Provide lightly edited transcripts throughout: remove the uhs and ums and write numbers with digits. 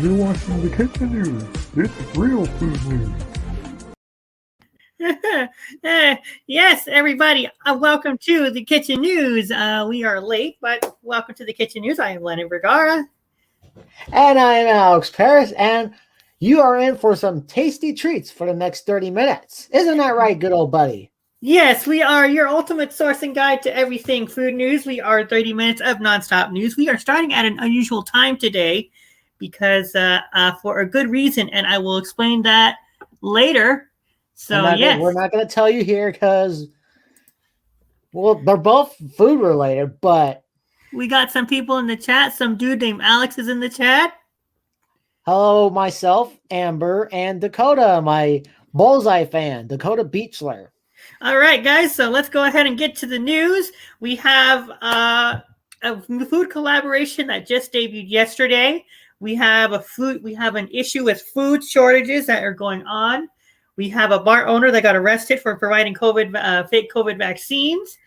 You're watching the Kitchen News. It's real food news. Yes, everybody, welcome to the Kitchen News. We are late, but welcome to the Kitchen News. I am Lenin Vergara. And I'm Alex Paris, and you are in for some tasty treats for the next 30 minutes. Isn't that right, good old buddy? Yes, we are your ultimate source and guide to everything food news. We are 30 minutes of nonstop news. We are starting at an unusual time today because for a good reason, and I will explain that later. So, we're not going to tell you here because, well, they're both food related, but we got some people in the chat. Some dude named Alex is in the chat. Hello, myself, Amber, and Dakota, my Bullseye fan, Dakota Beachler. All right, guys, so let's go ahead and get to the news. We have a food collaboration that just debuted yesterday. We have an issue with food shortages that are going on. We have a bar owner that got arrested for providing fake COVID vaccines.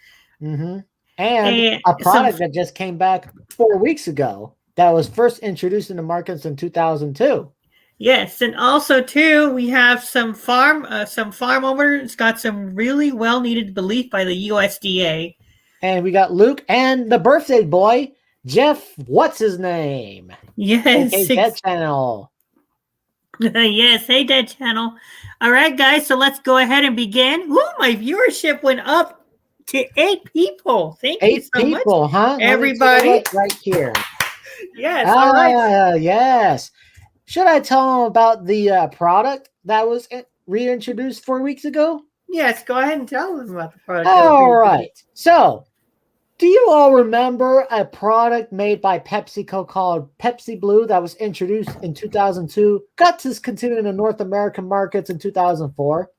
Mm-hmm. And a product that just came back 4 weeks ago that was first introduced in the markets in 2002. Yes, and also too, we have some farm owners got some really well-needed relief by the USDA. And we got Luke and the birthday boy, Jeff, what's his name? Yes. Hey, Dead Channel. Yes, hey, Dead Channel. All right, guys, so let's go ahead and begin. Ooh, my viewership went up to 8 people. Thank you so much. 8 people, huh? Everybody. Right here. Yes, all right. Yes. Should I tell them about the product that was reintroduced 4 weeks ago? Yes, go ahead and tell them about the product. All right. So, do you all remember a product made by PepsiCo called Pepsi Blue that was introduced in 2002, got discontinued in the North American markets in 2004?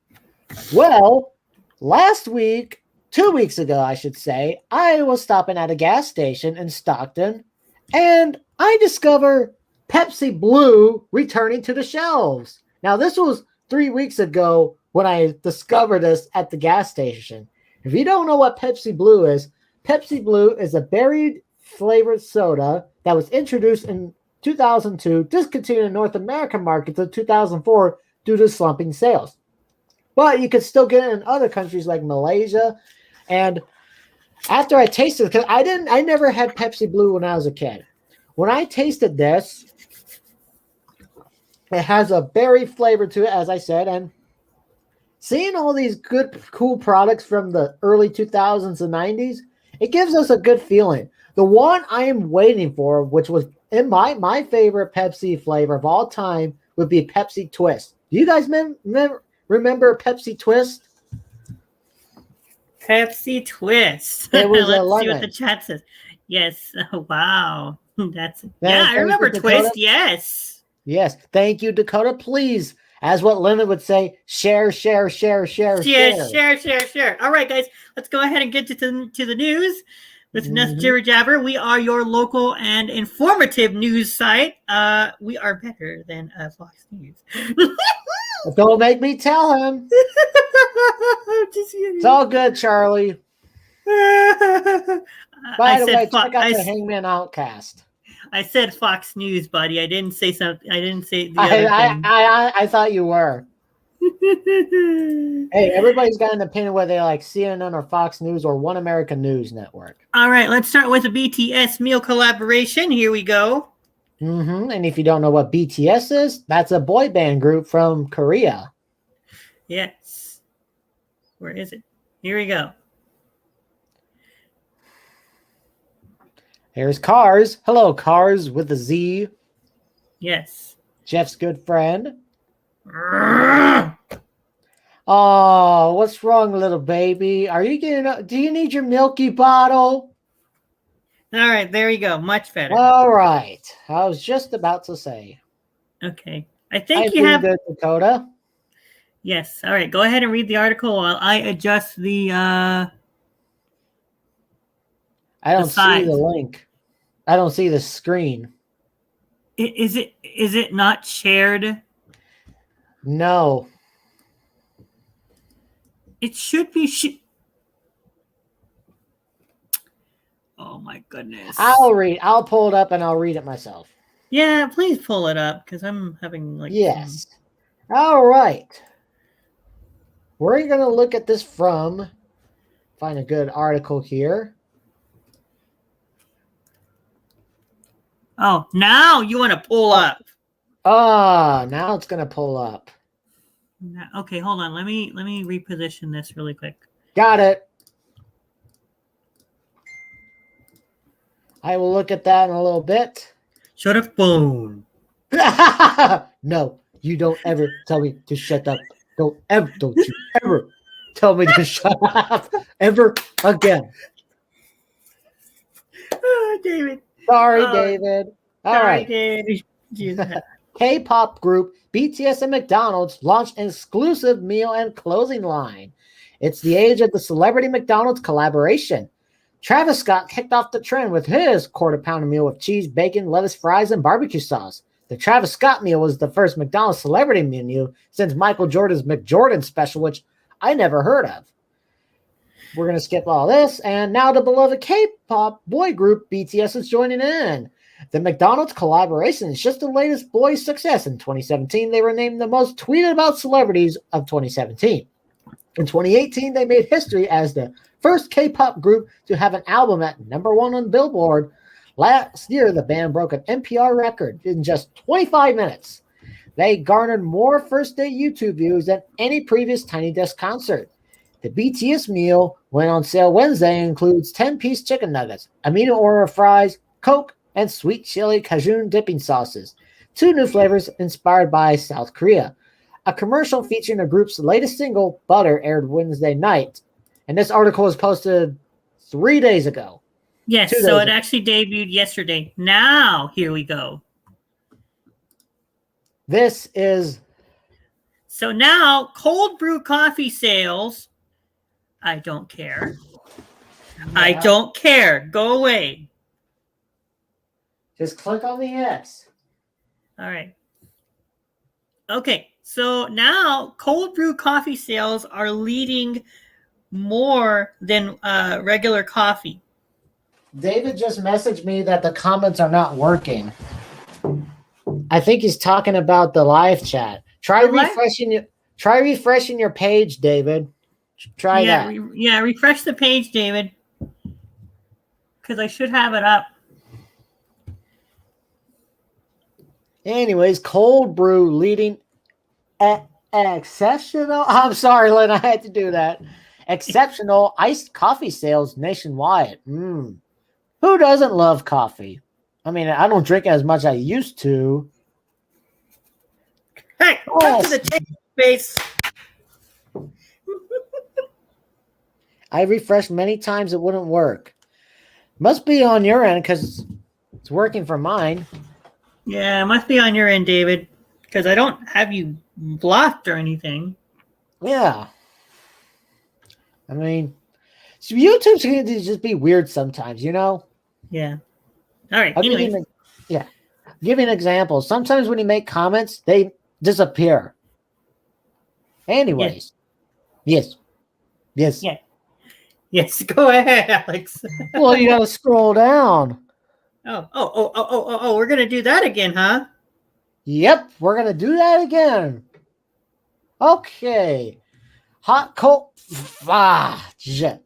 Well, last week, 2 weeks ago, I should say, I was stopping at a gas station in Stockton, and I discovered Pepsi Blue returning to the shelves. Now, this was 3 weeks ago when I discovered this at the gas station. If you don't know what Pepsi Blue is a berry flavored soda that was introduced in 2002, discontinued in North American markets in 2004 due to slumping sales. But you can still get it in other countries like Malaysia. And after I tasted it, because I never had Pepsi Blue when I was a kid. When I tasted this, it has a berry flavor to it, as I said, and seeing all these good, cool products from the early 2000s and 90s, it gives us a good feeling. The one I am waiting for, which was in my favorite Pepsi flavor of all time, would be Pepsi Twist. Do you guys remember Pepsi Twist? Pepsi Twist. It was Let's see what the chat says. Yes. Oh, wow. I remember Twist. Yes. Yes. Thank you, Dakota. Please, as what Lenin would say, share. Share. All right, guys, let's go ahead and get to the news. With enough jibber jabber, we are your local and informative news site. We are better than Fox News. Don't make me tell him. It's all good, Charlie. By the way, check out the Hangman Outcast. I said Fox News, buddy. I didn't say something. I didn't say the other thing. I thought you were. Hey, everybody's got an opinion whether they like CNN or Fox News or One American News Network. All right, let's start with a BTS meal collaboration. Here we go. And if you don't know what BTS is, that's a boy band group from Korea. Yes. Where is it? Here we go. Here's Cars. Hello, Cars with a Z. Yes. Jeff's good friend. Oh, what's wrong, little baby? Are you getting? Do you need your milky bottle? All right, there you go. Much better. All right. I was just about to say. Okay. I think you have good, Dakota. Yes. All right. Go ahead and read the article while I adjust the I don't see the link. I don't see the screen. Is it not shared? No. It should be. Oh my goodness. I'll pull it up and I'll read it myself. Yeah, please pull it up because I'm having like. Yes. All right. We're going to look at this from, find a good article here. Oh, now you want to pull up. Now it's going to pull up. Okay, hold on. Let me reposition this really quick. Got it. I will look at that in a little bit. Shut up, phone. No, you don't ever tell me to shut up. Don't you ever tell me to shut up ever again. Oh, David. Sorry, David. All right. David. K-pop group BTS and McDonald's launched an exclusive meal and clothing line. It's the age of the celebrity McDonald's collaboration. Travis Scott kicked off the trend with his quarter-pounder meal with cheese, bacon, lettuce, fries, and barbecue sauce. The Travis Scott meal was the first McDonald's celebrity menu since Michael Jordan's McJordan special, which I never heard of. We're going to skip all this, and now the beloved K-pop boy group BTS is joining in. The McDonald's collaboration is just the latest boy success. In 2017, they were named the most tweeted about celebrities of 2017. In 2018, they made history as the first K-pop group to have an album at #1 on Billboard. Last year, the band broke an NPR record in just 25 minutes. They garnered more first-day YouTube views than any previous Tiny Desk concert. The BTS meal went on sale Wednesday and includes 10-piece chicken nuggets, a medium order of fries, Coke, and sweet chili Cajun dipping sauces. 2 new flavors inspired by South Korea. A commercial featuring the group's latest single, Butter, aired Wednesday night. And this article was posted 3 days ago. Yes, so it actually debuted yesterday. Now, here we go. This is... So now, cold brew coffee sales. I don't care. Yeah. I don't care. Go away. Just click on the X. All right. Okay, so now cold brew coffee sales are leading more than regular coffee. David just messaged me that the comments are not working. I think he's talking about the live chat. Try refreshing your page, David. Try that. Refresh the page, David. Because I should have it up. Anyways, cold brew leading exceptional. I'm sorry, Lynn, I had to do that. Exceptional iced coffee sales nationwide. Who doesn't love coffee? I mean, I don't drink as much as I used to. Hey, come to the table, face. I refreshed many times. It wouldn't work. Must be on your end because it's working for mine. Yeah, it must be on your end, David, because I don't have you blocked or anything. Yeah. I mean, so YouTube's going to just be weird sometimes, you know? Yeah. All right. Anyway. Give you an example. Sometimes when you make comments, they disappear. Anyways. Yes. Yeah. Yes. Go ahead, Alex. Well, you got to scroll down. Oh, we're going to do that again, huh? Yep, we're going to do that again. Okay. Hot cold fudge. I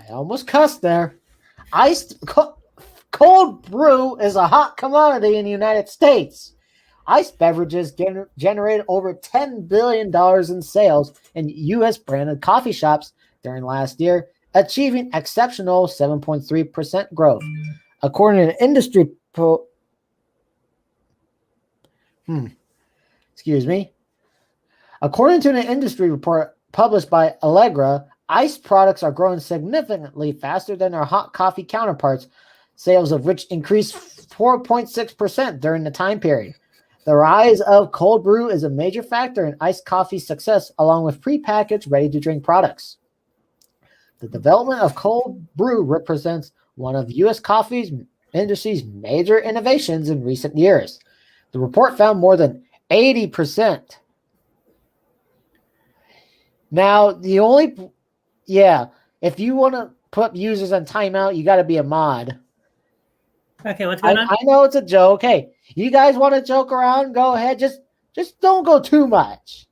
almost cussed there. Iced cold brew is a hot commodity in the United States. Iced beverages generated over $10 billion in sales in U.S. branded coffee shops during last year, achieving exceptional 7.3% growth. According to an industry According to an industry report published by Allegra, iced products are growing significantly faster than their hot coffee counterparts, sales of which increased 4.6% during the time period. The rise of cold brew is a major factor in iced coffee's success, along with prepackaged, ready-to-drink products. The development of cold brew represents one of U.S. coffee industry's major innovations in recent years. The report found more than 80%. Now, if you want to put users on timeout, you got to be a mod. Okay, what's going on? I know it's a joke. Hey, you guys want to joke around? Go ahead. Just don't go too much.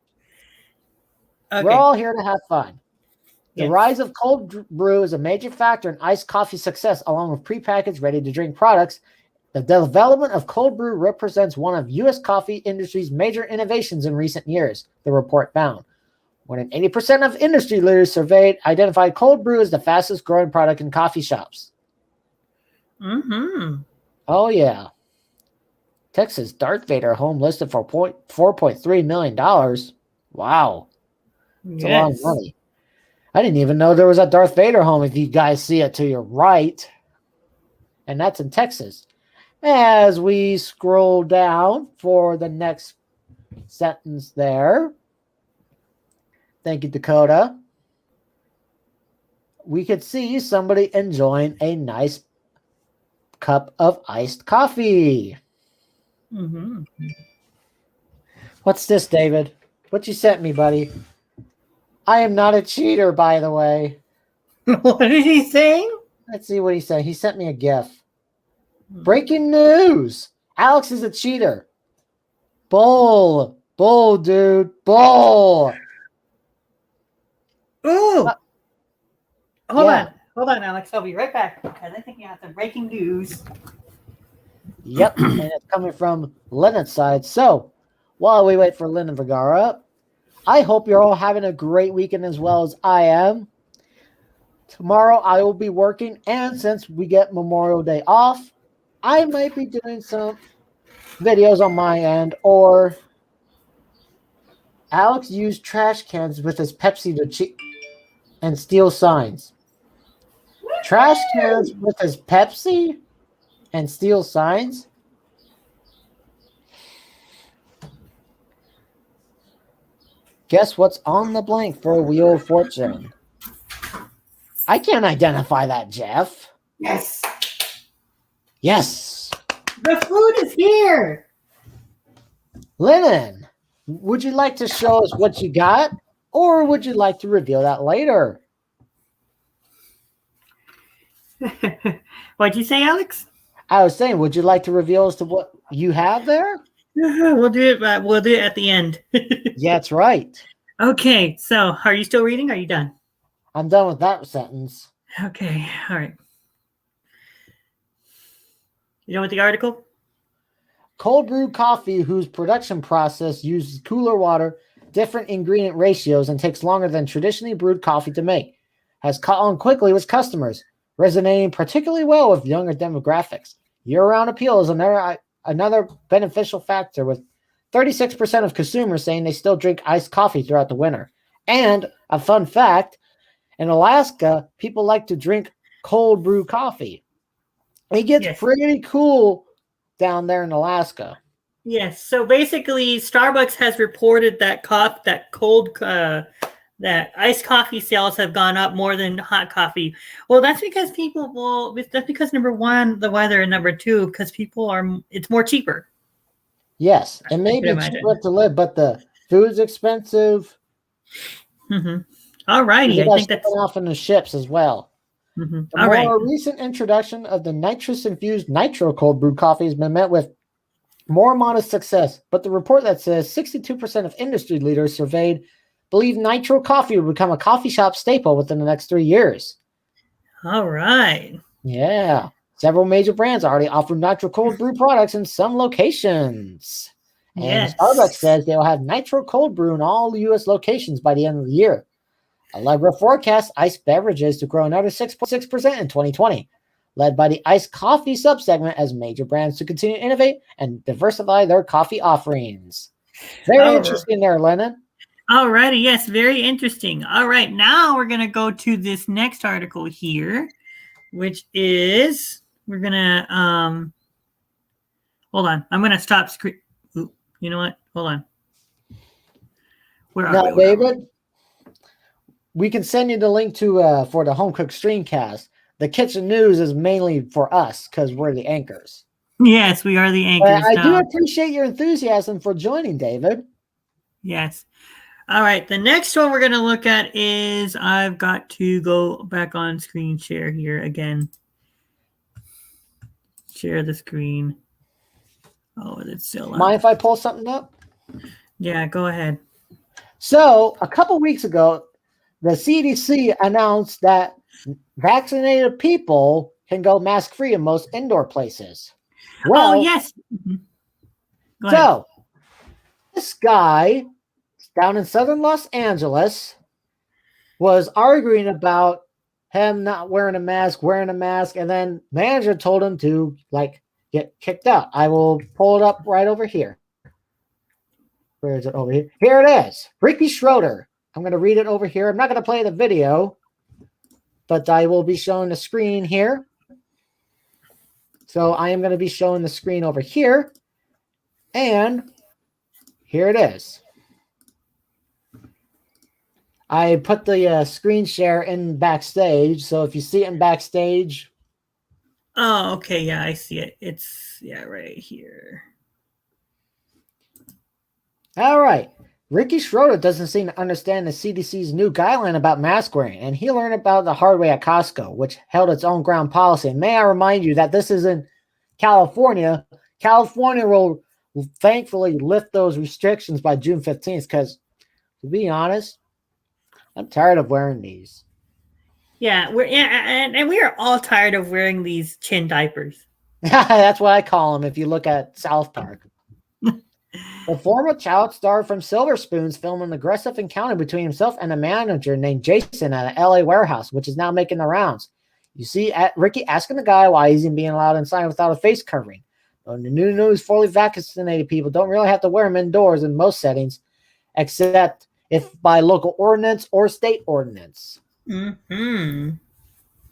Okay. We're all here to have fun. The Yes. rise of cold brew is a major factor in iced coffee success, along with prepackaged, ready-to-drink products. The development of cold brew represents one of U.S. coffee industry's major innovations in recent years, the report found. More than 80% of industry leaders surveyed identified cold brew as the fastest growing product in coffee shops. Mm-hmm. Oh, yeah. Texas Darth Vader home listed for $4.3 million. Wow. It's a lot of money. I didn't even know there was a Darth Vader home if you guys see it to your right. And that's in Texas. As we scroll down for the next sentence there. Thank you, Dakota. We could see somebody enjoying a nice cup of iced coffee. Mm-hmm. What's this, David? What you sent me, buddy? I am not a cheater, by the way. What did he say? Let's see what he said. He sent me a GIF. Breaking news. Alex is a cheater. Bull, dude. Bull. Ooh. Hold yeah. on, Alex. I'll be right back because I think you have some breaking news. Yep, and it's coming from Lenin's side. So, while we wait for Lenin Vergara, I hope you're all having a great weekend as well as I am. Tomorrow I will be working, and since we get Memorial Day off, I might be doing some videos on my end, or Alex used trash cans with his Pepsi to cheat and steal signs. Trash cans with his Pepsi and steal signs? Guess what's on the blank for Wheel of Fortune? I can't identify that, Jeff. Yes. Yes. The food is here. Lenin, would you like to show us what you got, or would you like to reveal that later? What'd you say, Alex? I was saying, would you like to reveal as to what you have there? We'll do it. We'll do it at the end. Yeah, that's right. Okay. So, are you still reading? Are you done? I'm done with that sentence. Okay. All right. You done with the article? Cold brew coffee whose production process uses cooler water, different ingredient ratios, and takes longer than traditionally brewed coffee to make, has caught on quickly with customers, resonating particularly well with younger demographics. Year-round appeal is another beneficial factor, with 36% of consumers saying they still drink iced coffee throughout the winter. And a fun fact, in Alaska, people like to drink cold brew coffee. It gets pretty cool down there in Alaska. Yes. So basically, Starbucks has reported that that iced coffee sales have gone up more than hot coffee. Well, that's because that's because number one, the weather, and number two, because it's more cheaper. Yes, it may be cheaper to live, but the food's expensive. Mm-hmm. All righty, I think that's off in the ships as well. Mm-hmm. The more recent introduction of the nitrous-infused nitro cold brew coffee has been met with more modest success, but the report that says 62% of industry leaders surveyed believe nitro coffee will become a coffee shop staple within the next 3 years. All right. Yeah. Several major brands already offer nitro cold brew products in some locations. And Starbucks says they will have nitro cold brew in all U.S. locations by the end of the year. Allegra forecasts iced beverages to grow another 6.6% in 2020, led by the iced coffee subsegment as major brands to continue to innovate and diversify their coffee offerings. Very interesting there, Lenin. All righty. Yes, very interesting. All right. Now we're going to go to this next article here, which is we're going to hold on. I'm going to stop screen. You know what? Hold on. Where are we? David, we can send you the link to for the Home Cook Streamcast. The Kitchen News is mainly for us because we're the anchors. Yes, we are the anchors. I do appreciate your enthusiasm for joining, David. Yes. All right. The next one we're going to look at is I've got to go back on screen share here again. share the screen. Oh, is it still up? Mind if I pull something up? Yeah, go ahead. So, a couple weeks ago, the CDC announced that vaccinated people can go mask-free in most indoor places. Well, oh, yes. Go ahead. so this guy down in southern Los Angeles was arguing about him not wearing a mask, and then manager told him to get kicked out. I will pull it up right over here. Where is it over here? Here it is. Ricky Schroeder. I'm going to read it over here. I'm not going to play the video, but I will be showing the screen here. So I am going to be showing the screen over here. And here it is. I put the screen share in backstage. So if you see it in backstage. Oh, okay. Yeah, I see it. It's, right here. All right. Ricky Schroeder doesn't seem to understand the CDC's new guideline about mask wearing, and he learned about the hard way at Costco, which held its own ground policy. And may I remind you that this is in California. California will thankfully lift those restrictions by June 15th because, to be honest, I'm tired of wearing these. Yeah, and we are all tired of wearing these chin diapers. That's what I call them if you look at South Park. The former child star from Silver Spoons filmed an aggressive encounter between himself and a manager named Jason at an LA warehouse, which is now making the rounds. You see Ricky asking the guy why he's being allowed inside without a face covering. Well, the new news, fully vaccinated people don't really have to wear them indoors in most settings, except if by local ordinance or state ordinance. Mm-hmm.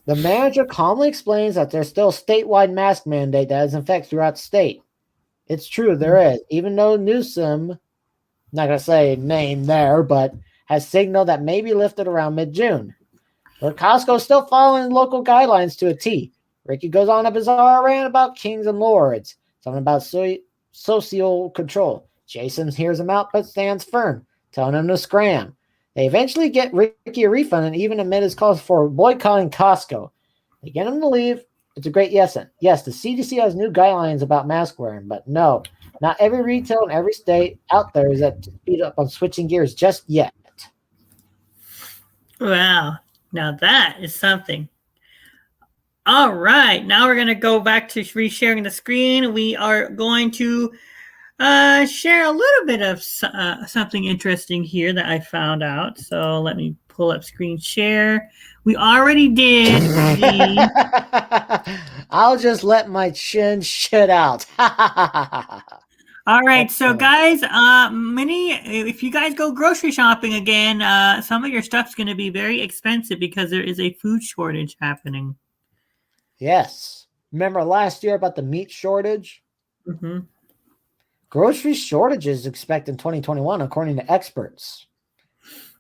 The manager calmly explains that there's still a statewide mask mandate that is in effect throughout the state. It's true, there is. Even though Newsom, not going to say name there, but has signaled that may be lifted around mid-June. But Costco is still following local guidelines to a T. Ricky goes on a bizarre rant about kings and lords, something about social control. Jason hears him out but stands firm, telling him to scram. They eventually get Ricky a refund and even admit his calls for boycotting Costco. They get him to leave. It's a great yes. Yes, the CDC has new guidelines about mask wearing, but no, not every retail in every state out there is at speed up on switching gears just yet. Wow. Now that is something. All right. Now we're going to go back to resharing the screen. We are going to share a little bit of something interesting here that I found out. So let me pull up screen share. We already did the... I'll just let my chin shit out. All right, so guys, if you guys go grocery shopping again, some of your stuff's going to be very expensive because there is a food shortage happening. Yes. Remember last year about the meat shortage? Mm-hmm. Grocery shortages expected in 2021, according to experts.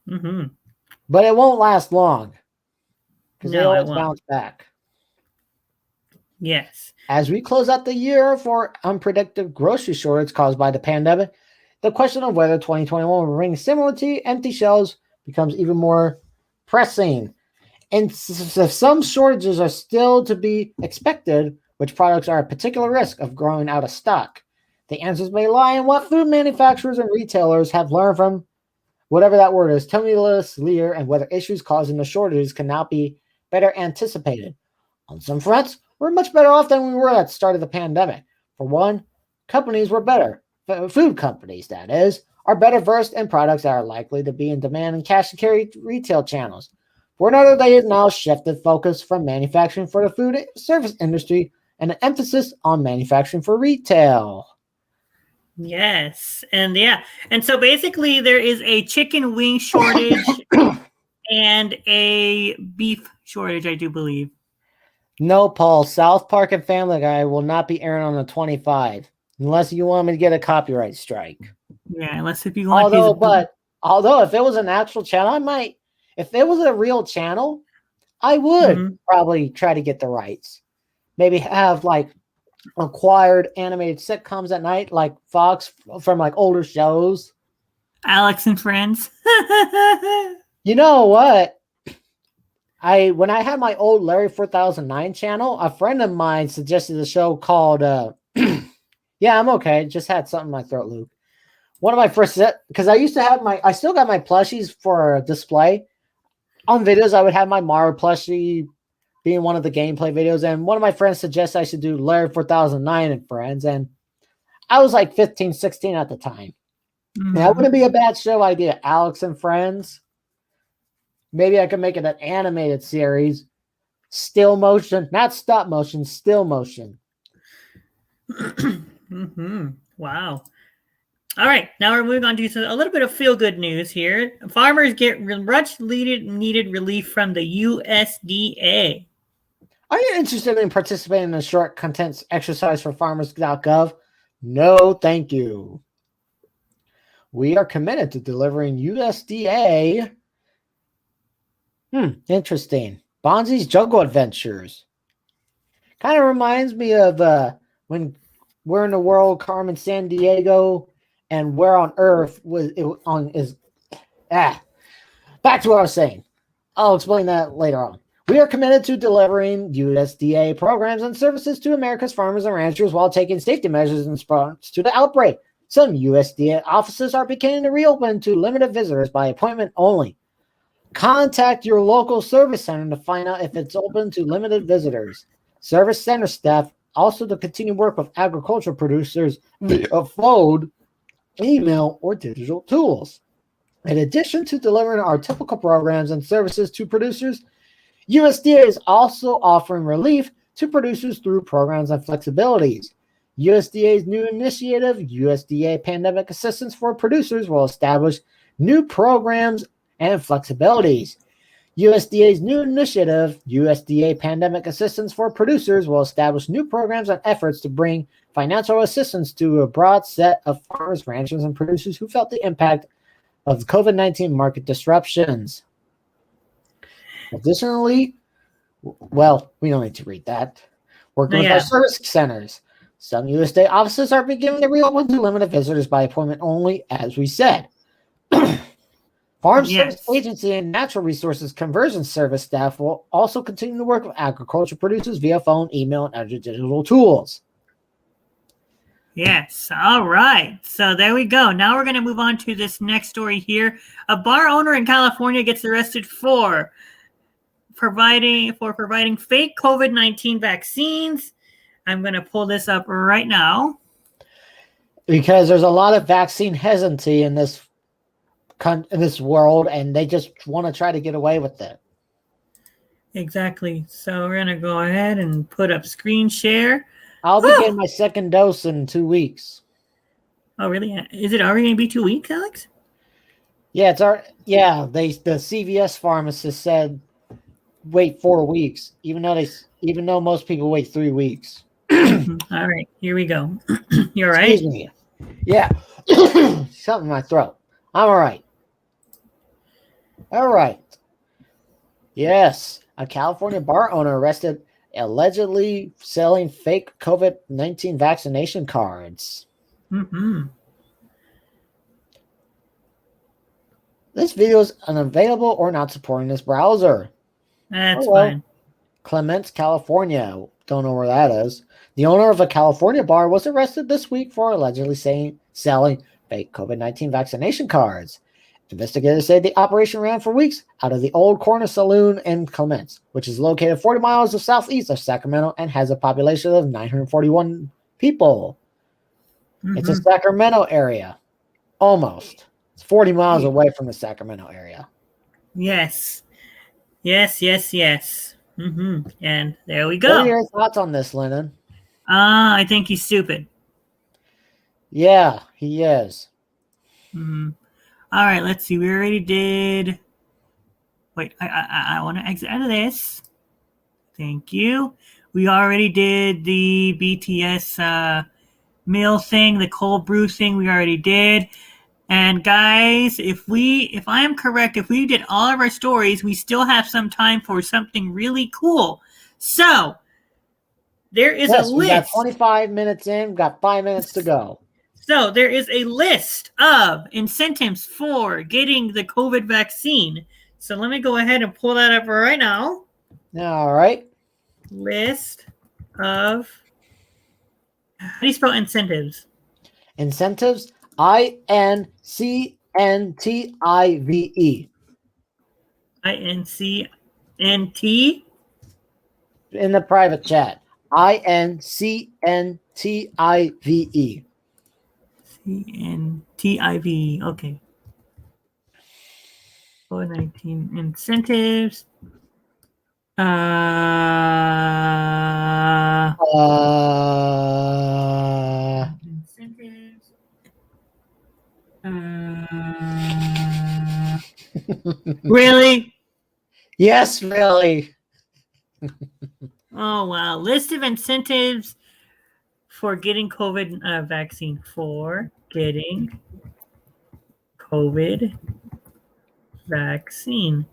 Mm-hmm. But it won't last long because No, they always bounce back. Yes. As we close out the year for unpredictable grocery shortage caused by the pandemic, the question of whether 2021 will bring similarity empty shelves becomes even more pressing. And some shortages are still to be expected, which products are at particular risk of growing out of stock. The answers may lie in what food manufacturers and retailers have learned from whatever that word is, tumulus leader, and whether issues causing the shortages can now be better anticipated. On some fronts, we're much better off than we were at the start of the pandemic. For one, companies were better. Food companies, that is, are better versed in products that are likely to be in demand in cash and carry retail channels. For another, they have now shifted focus from manufacturing for the food service industry and an emphasis on manufacturing for retail. Yes. And so basically there is a chicken wing shortage and a beef shortage, I do believe. No, Paul, South Park and Family Guy will not be airing on the 25 unless you want me to get a copyright strike. Yeah, unless if you want although if it was an actual channel, I might. If it was a real channel, I would probably try to get the rights. Maybe have like acquired animated sitcoms at night, like Fox from like older shows. Alex and Friends. You know what? When I had my old Larry 4009 channel, a friend of mine suggested a show called Yeah, I'm okay. Just had something in my throat, Luke. One of my first because I used to have I still got my plushies for display. On videos, I would have my Mario plushie being one of the gameplay videos, and one of my friends suggested I should do Larry 4009 and Friends, and I was like 15, 16 at the time. That wouldn't be a bad show idea. Alex and Friends. Maybe I could make it an animated series. Still motion, not stop motion, still motion. Wow. All right, now we're moving on to a little bit of feel-good news here. Farmers get much needed relief from the USDA. Are you interested in participating in a short content exercise for farmers.gov? No, thank you. We are committed to delivering USDA. Interesting. Bonzi's Jungle Adventures. Kind of reminds me of when We're in the World, Carmen San Diego, and Where on Earth back to what I was saying. I'll explain that later on. We are committed to delivering USDA programs and services to America's farmers and ranchers while taking safety measures in response to the outbreak. Some USDA offices are beginning to reopen to limited visitors by appointment only. Contact your local service center to find out if it's open to limited visitors. Service center staff also to continue work with agricultural producers via phone, email, or digital tools. In addition to delivering our typical programs and services to producers, USDA is also offering relief to producers through programs and flexibilities. USDA's new initiative, USDA Pandemic Assistance for Producers, will establish new programs and flexibilities. USDA's new initiative, USDA Pandemic Assistance for Producers, will establish new programs and efforts to bring financial assistance to a broad set of farmers, ranchers, and producers who felt the impact of COVID-19 market disruptions. Additionally, well, we don't need to read that. Working with our service centers. Some USDA offices are beginning to reopen to limited visitors by appointment only, as we said. Farm Service Agency and Natural Resources Conversion Service staff will also continue to work with agriculture producers via phone, email, and other digital tools. Yes. All right. So there we go. Now we're going to move on to this next story here. A bar owner in California gets arrested for providing fake COVID-19 vaccines. I'm going to pull this up right now. Because there's a lot of vaccine hesitancy in this world, and they just want to try to get away with it. Exactly. So we're going to go ahead and put up screen share. I'll be getting my second dose in 2 weeks. Oh, really? Is it already going to be 2 weeks, Alex? Yeah, the CVS pharmacist said wait 4 weeks, even though most people wait 3 weeks. All right, here we go. You're right. Excuse me. Yeah, something in my throat. I'm all right. All right. Yes, a California bar owner arrested allegedly selling fake COVID-19 vaccination cards. This video is unavailable or not supporting this browser. That's fine. Clements, California. Don't know where that is. The owner of a California bar was arrested this week for allegedly selling fake COVID-19 vaccination cards. Investigators say the operation ran for weeks out of the Old Corner Saloon in Clements, which is located 40 miles southeast of Sacramento and has a population of 941 people. It's a Sacramento area. Almost. It's 40 miles away from the Sacramento area. Yes. And there we go. What are your thoughts on this, Lenin? I think he's stupid. Yeah, he is. All right, let's see. We already did. Wait, I want to exit out of this. Thank you. We already did the BTS meal thing, the cold brew thing. We already did. And guys, if I am correct, if we did all of our stories, we still have some time for something really cool. So there is a list. We got 25 minutes in. We've got 5 minutes to go. So there is a list of incentives for getting the COVID vaccine. So let me go ahead and pull that up right now. All right. List of, how do you spell incentives? Incentives, INCNTIVE. INCNT. In the private chat. INCNTIVE. CNTIV. Okay. COVID-19 incentives. Incentives. Really? Yes, really. Oh wow! List of incentives for getting COVID vaccine. For getting COVID vaccine.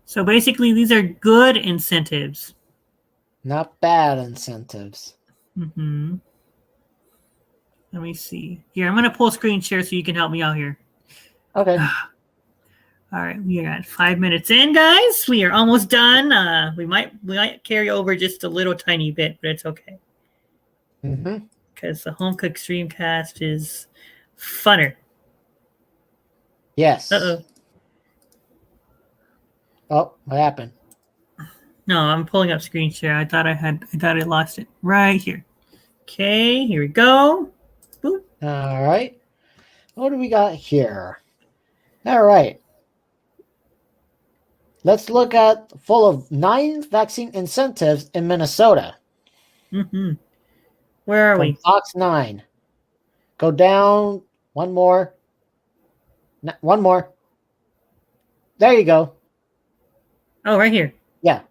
So basically, these are good incentives. Not bad incentives. Mm-hmm. Let me see. Here, I'm going to pull screen share so you can help me out here. Okay. All right, we are at 5 minutes in, guys. We are almost done. We might carry over just a little tiny bit, but it's okay because the home cook streamcast is funner. Yes. Uh-oh. Oh, what happened? No, I'm pulling up screen share. I thought I lost it right here. Okay, here we go. Boop. All right. What do we got here? All right. Let's look at full of 9 vaccine incentives in Minnesota. Mm-hmm. Where are From we? Fox 9. Go down one more. One more. There you go. Oh, right here. Yeah.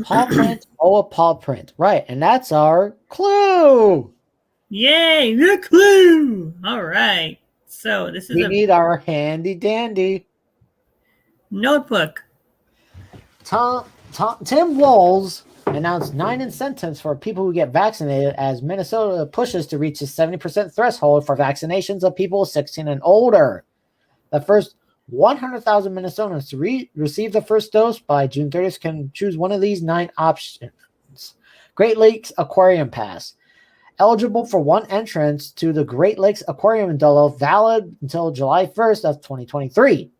Paw print. Oh, a paw print. Right. And that's our clue. Yay, the clue. All right. So this is We a need our handy dandy. notebook. Tim Walz announced 9 incentives for people who get vaccinated as Minnesota pushes to reach the 70% threshold for vaccinations of people 16 and older. The first 100,000 Minnesotans to receive the first dose by June 30th can choose one of these 9 options. Great Lakes Aquarium Pass. Eligible for one entrance to the Great Lakes Aquarium in Dolo, valid until July 1st of 2023.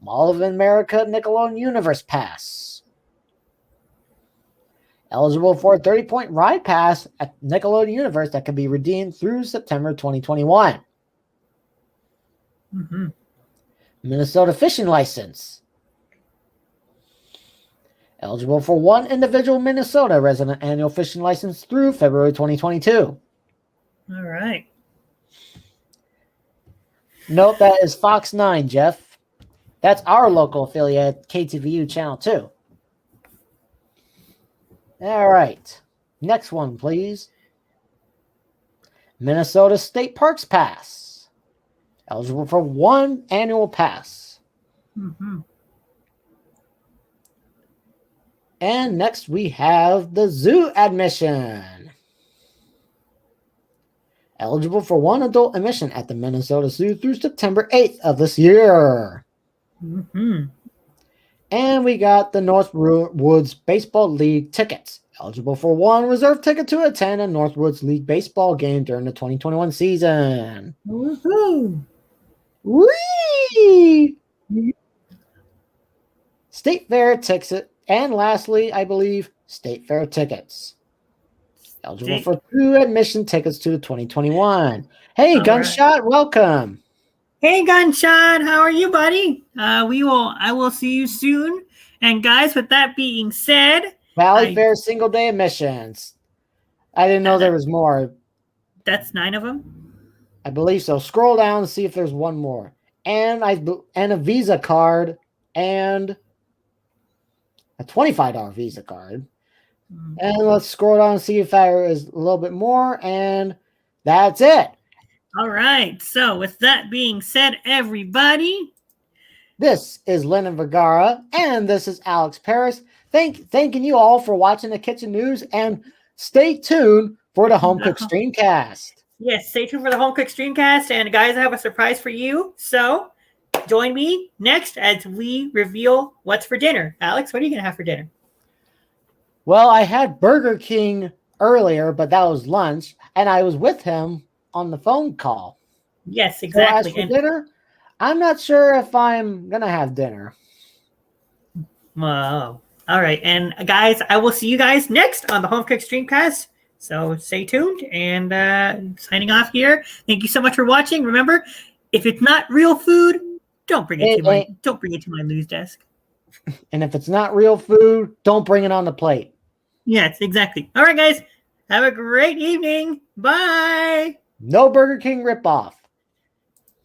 Mall of America Nickelodeon Universe Pass. Eligible for a 30-point ride pass at Nickelodeon Universe that can be redeemed through September 2021. Mm-hmm. Minnesota fishing license. Eligible for one individual Minnesota resident annual fishing license through February 2022. All right. Note that is Fox 9, Jeff. That's our local affiliate, KTVU Channel 2. All right. Next one, please. Minnesota State Parks Pass. Eligible for one annual pass. Mm-hmm. And next we have the zoo admission. Eligible for one adult admission at the Minnesota Zoo through September 8th of this year. Mm-hmm. And we got the Northwoods Baseball League tickets. Eligible for one reserve ticket to attend a Northwoods League baseball game during the 2021 season. Woohoo! Whee! State Fair ticket. And lastly, I believe, State Fair tickets. Eligible for 2 admission tickets to the 2021. Hey, All Gunshot, welcome. Hey, Gunshot, how are you, buddy? I will see you soon. And guys, with that being said, Valley Fair single day admissions. I didn't know there was more. That's 9 of them. I believe so. Scroll down and see if there's one more. And a Visa card and a $25 Visa card. Mm-hmm. And let's scroll down and see if there is a little bit more. And that's it. All right. So with that being said, everybody, this is Lenin Vergara, and this is Alex Paris. Thanking you all for watching the Kitchen News and stay tuned for the Home Cook Streamcast. Yes, stay tuned for the Home Cook Streamcast. And guys, I have a surprise for you. So join me next as we reveal what's for dinner. Alex, what are you going to have for dinner? Well, I had Burger King earlier, but that was lunch, and I was with him on the phone call. Yes, exactly. So as for dinner, I'm not sure if I'm going to have dinner. Whoa. All right. And guys, I will see you guys next on the Home Cook Streamcast. So stay tuned and signing off here. Thank you so much for watching. Remember, if it's not real food, don't bring it to my news desk. And if it's not real food, don't bring it on the plate. Yes, exactly. All right, guys. Have a great evening. Bye. No Burger King ripoff.